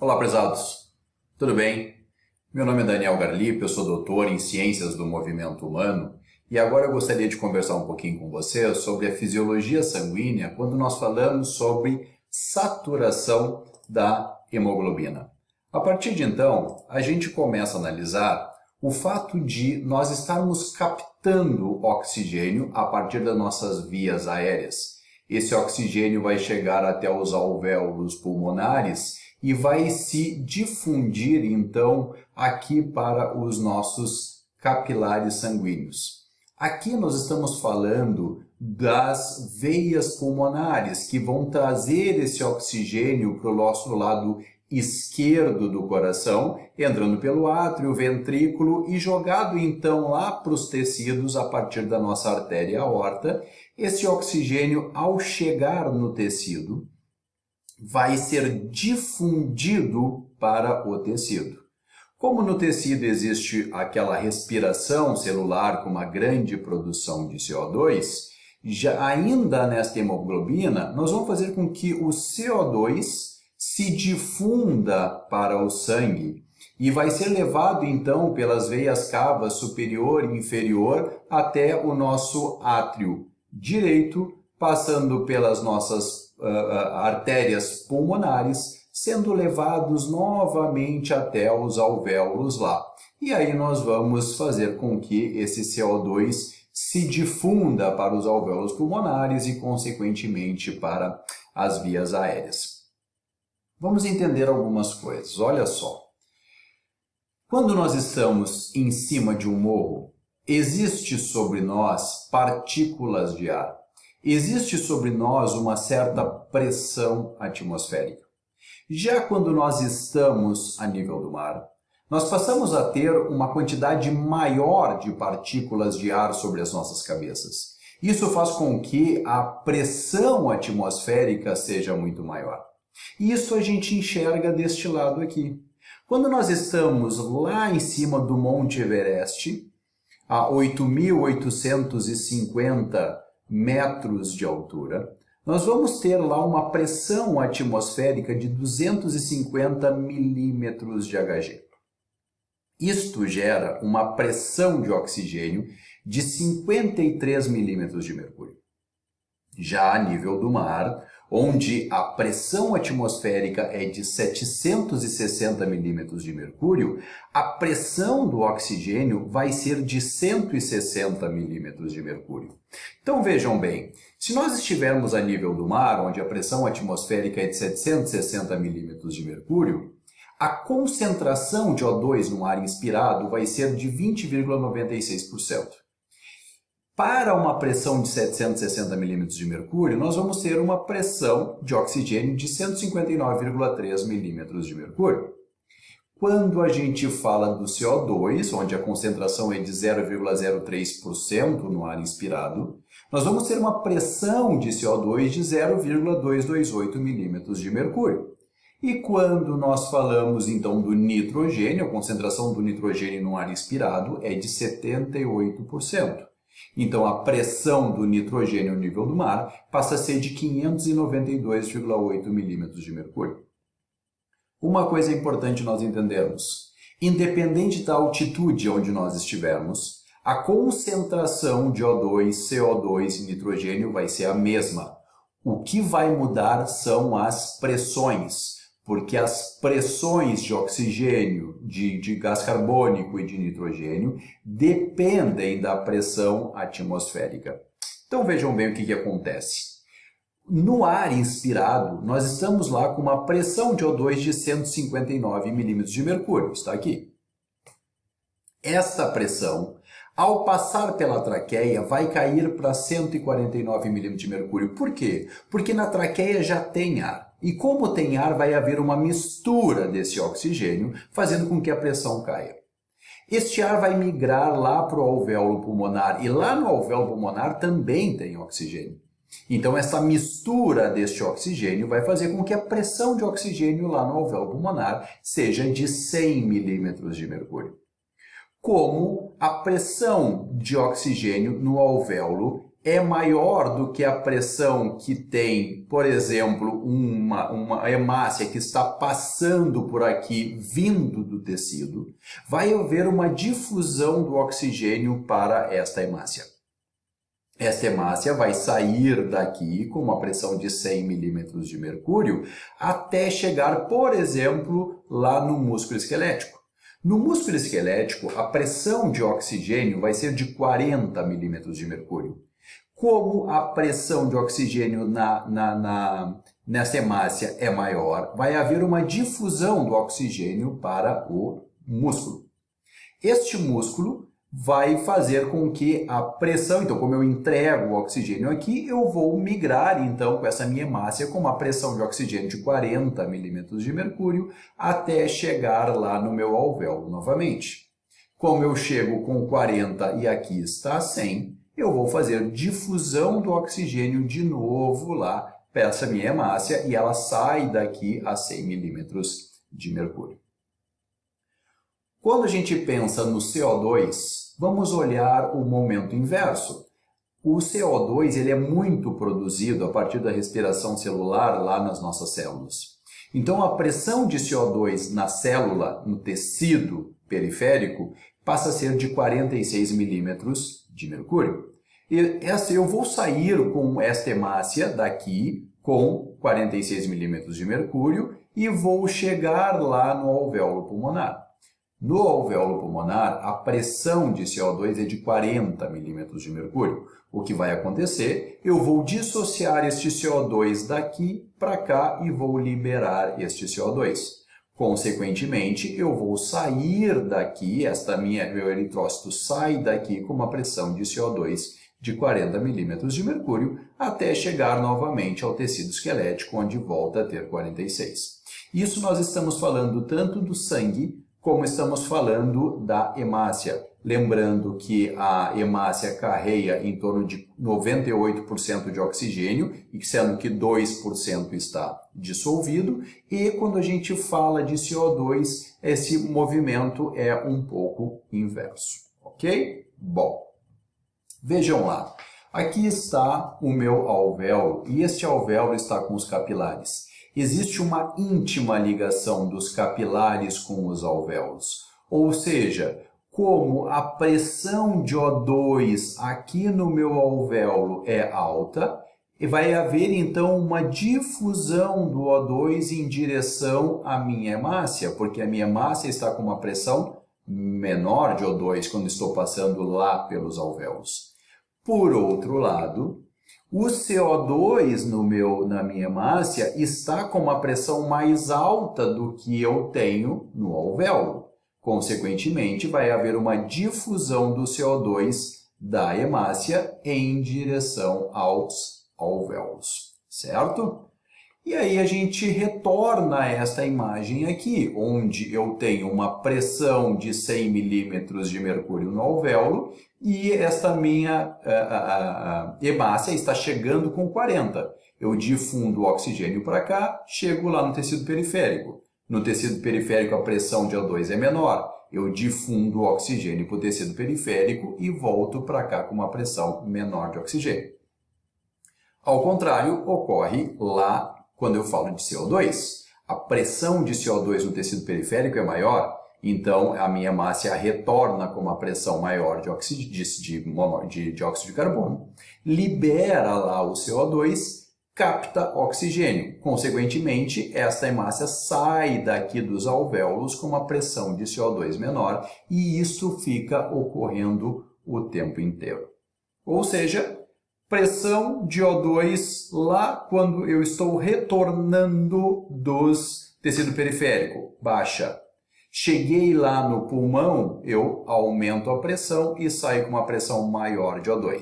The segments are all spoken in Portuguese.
Olá, prezados. Tudo bem? Meu nome é Daniel Garlipe, eu sou doutor em Ciências do Movimento Humano e agora eu gostaria de conversar um pouquinho com você sobre a fisiologia sanguínea quando nós falamos sobre saturação da hemoglobina. A partir de então, a gente começa a analisar o fato de nós estarmos captando oxigênio a partir das nossas vias aéreas. Esse oxigênio vai chegar até os alvéolos pulmonares e vai se difundir, então, aqui para os nossos capilares sanguíneos. Aqui nós estamos falando das veias pulmonares, que vão trazer esse oxigênio para o nosso lado esquerdo do coração, entrando pelo átrio, ventrículo e jogado, então, lá para os tecidos a partir da nossa artéria aorta. Esse oxigênio, ao chegar no tecido, vai ser difundido para o tecido. Como no tecido existe aquela respiração celular com uma grande produção de CO2, ainda nesta hemoglobina, nós vamos fazer com que o CO2 se difunda para o sangue e vai ser levado então pelas veias cavas superior e inferior até o nosso átrio direito, passando pelas nossas artérias pulmonares, sendo levados novamente até os alvéolos lá. E aí nós vamos fazer com que esse CO2 se difunda para os alvéolos pulmonares e, consequentemente, para as vias aéreas. Vamos entender algumas coisas. Olha só. Quando nós estamos em cima de um morro, existe sobre nós partículas de ar. Existe sobre nós uma certa pressão atmosférica. Já quando nós estamos a nível do mar, nós passamos a ter uma quantidade maior de partículas de ar sobre as nossas cabeças. Isso faz com que a pressão atmosférica seja muito maior. E isso a gente enxerga deste lado aqui. Quando nós estamos lá em cima do Monte Everest, a 8.850 metros de altura, nós vamos ter lá uma pressão atmosférica de 250 milímetros de Hg. Isto gera uma pressão de oxigênio de 53 milímetros de mercúrio. Já a nível do mar, onde a pressão atmosférica é de 760 milímetros de mercúrio, a pressão do oxigênio vai ser de 160 milímetros de mercúrio. Então vejam bem, se nós estivermos a nível do mar, onde a pressão atmosférica é de 760 milímetros de mercúrio, a concentração de O2 no ar inspirado vai ser de 20,96%. Para uma pressão de 760 milímetros de mercúrio, nós vamos ter uma pressão de oxigênio de 159,3 milímetros de mercúrio. Quando a gente fala do CO2, onde a concentração é de 0,03% no ar inspirado, nós vamos ter uma pressão de CO2 de 0,228 milímetros de mercúrio. E quando nós falamos então do nitrogênio, a concentração do nitrogênio no ar inspirado é de 78%. Então, a pressão do nitrogênio ao nível do mar passa a ser de 592,8 milímetros de mercúrio. Uma coisa importante nós entendermos: independente da altitude onde nós estivermos, a concentração de O2, CO2 e nitrogênio vai ser a mesma. O que vai mudar são as pressões, porque as pressões de oxigênio, de gás carbônico e de nitrogênio dependem da pressão atmosférica. Então vejam bem o que acontece. No ar inspirado, nós estamos lá com uma pressão de O2 de 159 milímetros de mercúrio, está aqui. Esta pressão, ao passar pela traqueia, vai cair para 149 milímetros de mercúrio. Por quê? Porque na traqueia já tem ar. E como tem ar, vai haver uma mistura desse oxigênio, fazendo com que a pressão caia. Este ar vai migrar lá para o alvéolo pulmonar, e lá no alvéolo pulmonar também tem oxigênio. Então, essa mistura deste oxigênio vai fazer com que a pressão de oxigênio lá no alvéolo pulmonar seja de 100 milímetros de mercúrio. Como a pressão de oxigênio no alvéolo é maior do que a pressão que tem, por exemplo, uma hemácia que está passando por aqui, vindo do tecido, vai haver uma difusão do oxigênio para esta hemácia. Esta hemácia vai sair daqui com uma pressão de 100 milímetros de mercúrio até chegar, por exemplo, lá no músculo esquelético. No músculo esquelético, a pressão de oxigênio vai ser de 40 milímetros de mercúrio. Como a pressão de oxigênio nessa hemácia é maior, vai haver uma difusão do oxigênio para o músculo. Este músculo vai fazer com que a pressão, então como eu entrego o oxigênio aqui, eu vou migrar então com essa minha hemácia com uma pressão de oxigênio de 40 milímetros de mercúrio até chegar lá no meu alvéolo novamente. Como eu chego com 40 e aqui está 100, eu vou fazer difusão do oxigênio de novo lá para essa minha hemácia e ela sai daqui a 100 milímetros de mercúrio. Quando a gente pensa no CO2, vamos olhar o momento inverso. O CO2 ele é muito produzido a partir da respiração celular lá nas nossas células. Então, a pressão de CO2 na célula, no tecido periférico, passa a ser de 46 milímetros de mercúrio. Eu vou sair com esta hemácia daqui com 46 milímetros de mercúrio e vou chegar lá no alvéolo pulmonar. No alvéolo pulmonar, a pressão de CO2 é de 40 milímetros de mercúrio. O que vai acontecer? Eu vou dissociar este CO2 daqui para cá e vou liberar este CO2. Consequentemente, eu vou sair daqui, meu eritrócito sai daqui com uma pressão de CO2 de 40 milímetros de mercúrio até chegar novamente ao tecido esquelético, onde volta a ter 46. Isso nós estamos falando tanto do sangue como estamos falando da hemácia. Lembrando que a hemácia carrega em torno de 98% de oxigênio, sendo que 2% está dissolvido. E quando a gente fala de CO2, esse movimento é um pouco inverso. Ok? Bom, vejam lá. Aqui está o meu alvéolo e este alvéolo está com os capilares. Existe uma íntima ligação dos capilares com os alvéolos. Ou seja, como a pressão de O2 aqui no meu alvéolo é alta, vai haver então uma difusão do O2 em direção à minha hemácia, porque a minha hemácia está com uma pressão menor de O2 quando estou passando lá pelos alvéolos. Por outro lado, o CO2 na minha hemácia está com uma pressão mais alta do que eu tenho no alvéolo. Consequentemente, vai haver uma difusão do CO2 da hemácia em direção aos alvéolos, certo? E aí a gente retorna a esta imagem aqui, onde eu tenho uma pressão de 100 milímetros de mercúrio no alvéolo e esta minha hemácia está chegando com 40. Eu difundo o oxigênio para cá, chego lá no tecido periférico. No tecido periférico a pressão de O2 é menor. Eu difundo o oxigênio para o tecido periférico e volto para cá com uma pressão menor de oxigênio. Ao contrário, ocorre lá quando eu falo de CO2. A pressão de CO2 no tecido periférico é maior, então a minha hemácia retorna com uma pressão maior de óxido de carbono, libera lá o CO2, capta oxigênio. Consequentemente, esta hemácia sai daqui dos alvéolos com uma pressão de CO2 menor e isso fica ocorrendo o tempo inteiro. Ou seja, pressão de O2 lá quando eu estou retornando do tecido periférico, baixa. Cheguei lá no pulmão, eu aumento a pressão e saio com uma pressão maior de O2.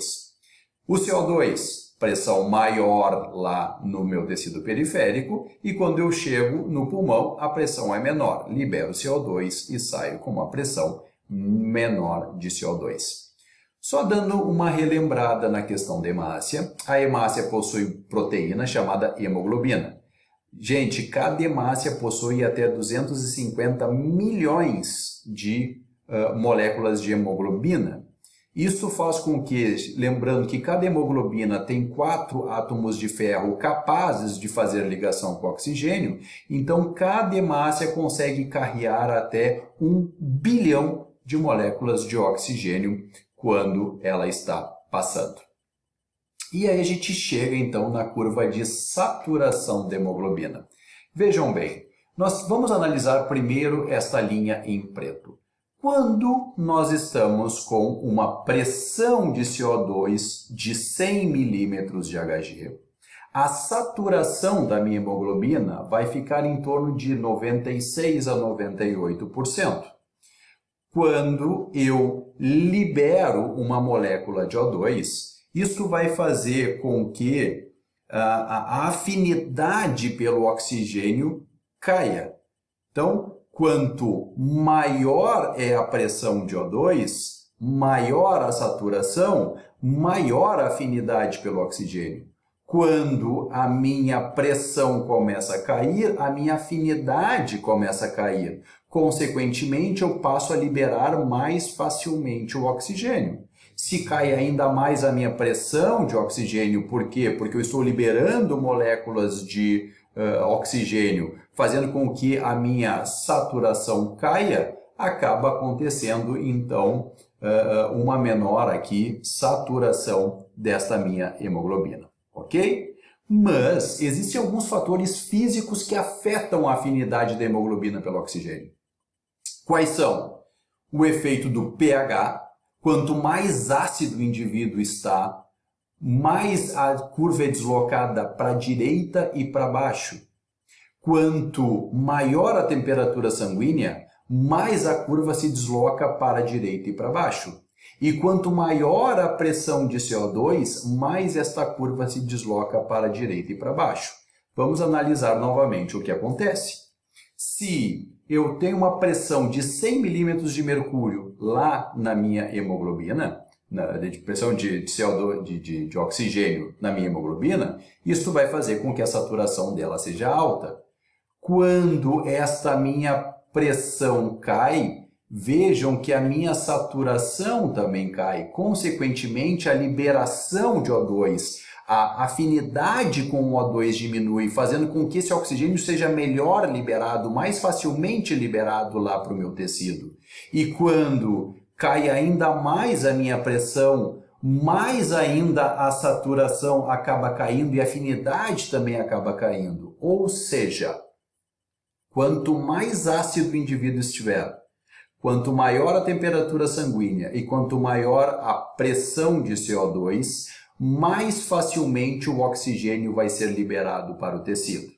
O CO2, pressão maior lá no meu tecido periférico e quando eu chego no pulmão, a pressão é menor. Libero CO2 e saio com uma pressão menor de CO2. Só dando uma relembrada na questão da hemácia, a hemácia possui proteína chamada hemoglobina. Gente, cada hemácia possui até 250 milhões de moléculas de hemoglobina. Isso faz com que, lembrando que cada hemoglobina tem 4 átomos de ferro capazes de fazer ligação com o oxigênio, então cada hemácia consegue carrear até 1 bilhão de moléculas de oxigênio quando ela está passando. E aí a gente chega então na curva de saturação da hemoglobina. Vejam bem, nós vamos analisar primeiro esta linha em preto. Quando nós estamos com uma pressão de CO2 de 100 milímetros de Hg, a saturação da minha hemoglobina vai ficar em torno de 96 a 98%. Quando eu libero uma molécula de O2, isso vai fazer com que a afinidade pelo oxigênio caia. Então, quanto maior é a pressão de O2, maior a saturação, maior a afinidade pelo oxigênio. Quando a minha pressão começa a cair, a minha afinidade começa a cair. Consequentemente, eu passo a liberar mais facilmente o oxigênio. Se cai ainda mais a minha pressão de oxigênio, por quê? Porque eu estou liberando moléculas de oxigênio, fazendo com que a minha saturação caia, acaba acontecendo, então, uma menor aqui saturação desta minha hemoglobina, ok? Mas existem alguns fatores físicos que afetam a afinidade da hemoglobina pelo oxigênio. Quais são? O efeito do pH. Quanto mais ácido o indivíduo está, mais a curva é deslocada para a direita e para baixo. Quanto maior a temperatura sanguínea, mais a curva se desloca para a direita e para baixo. E quanto maior a pressão de CO2, mais esta curva se desloca para a direita e para baixo. Vamos analisar novamente o que acontece. Se eu tenho uma pressão de 100 milímetros de mercúrio lá na minha hemoglobina, de pressão de CO2, de oxigênio na minha hemoglobina, isso vai fazer com que a saturação dela seja alta. Quando esta minha pressão cai, vejam que a minha saturação também cai. Consequentemente, a liberação de O2, a afinidade com o O2 diminui, fazendo com que esse oxigênio seja melhor liberado, mais facilmente liberado lá para o meu tecido. E quando cai ainda mais a minha pressão, mais ainda a saturação acaba caindo e a afinidade também acaba caindo. Ou seja, quanto mais ácido o indivíduo estiver, quanto maior a temperatura sanguínea e quanto maior a pressão de CO2, mais facilmente o oxigênio vai ser liberado para o tecido.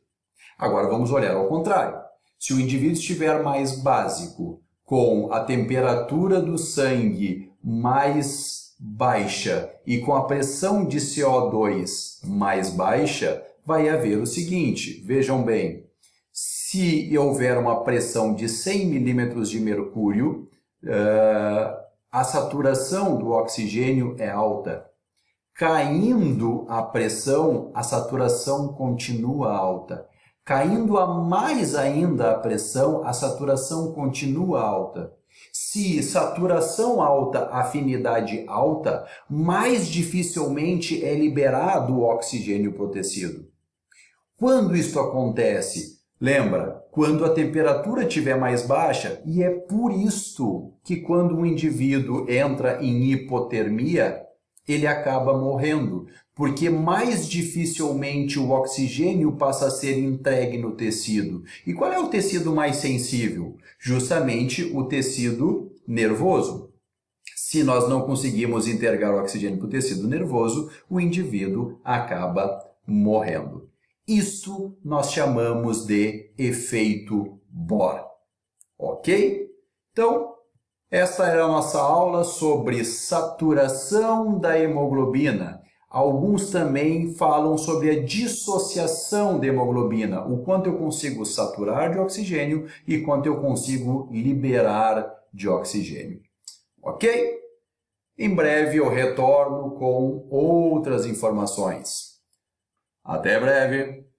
Agora vamos olhar ao contrário. Se o indivíduo estiver mais básico, com a temperatura do sangue mais baixa e com a pressão de CO2 mais baixa, vai haver o seguinte, vejam bem, se houver uma pressão de 100 milímetros de mercúrio, a saturação do oxigênio é alta. Caindo a pressão, a saturação continua alta. Caindo a mais ainda a pressão, a saturação continua alta. Se saturação alta, afinidade alta, mais dificilmente é liberado o oxigênio para o tecido. Quando isso acontece? Lembra, quando a temperatura estiver mais baixa, e é por isso que quando um indivíduo entra em hipotermia, ele acaba morrendo, porque mais dificilmente o oxigênio passa a ser entregue no tecido. E qual é o tecido mais sensível? Justamente o tecido nervoso. Se nós não conseguimos entregar o oxigênio para o tecido nervoso, o indivíduo acaba morrendo. Isso nós chamamos de efeito Bohr. Ok? Então, esta era a nossa aula sobre saturação da hemoglobina. Alguns também falam sobre a dissociação da hemoglobina, o quanto eu consigo saturar de oxigênio e quanto eu consigo liberar de oxigênio. Ok? Em breve eu retorno com outras informações. Até breve!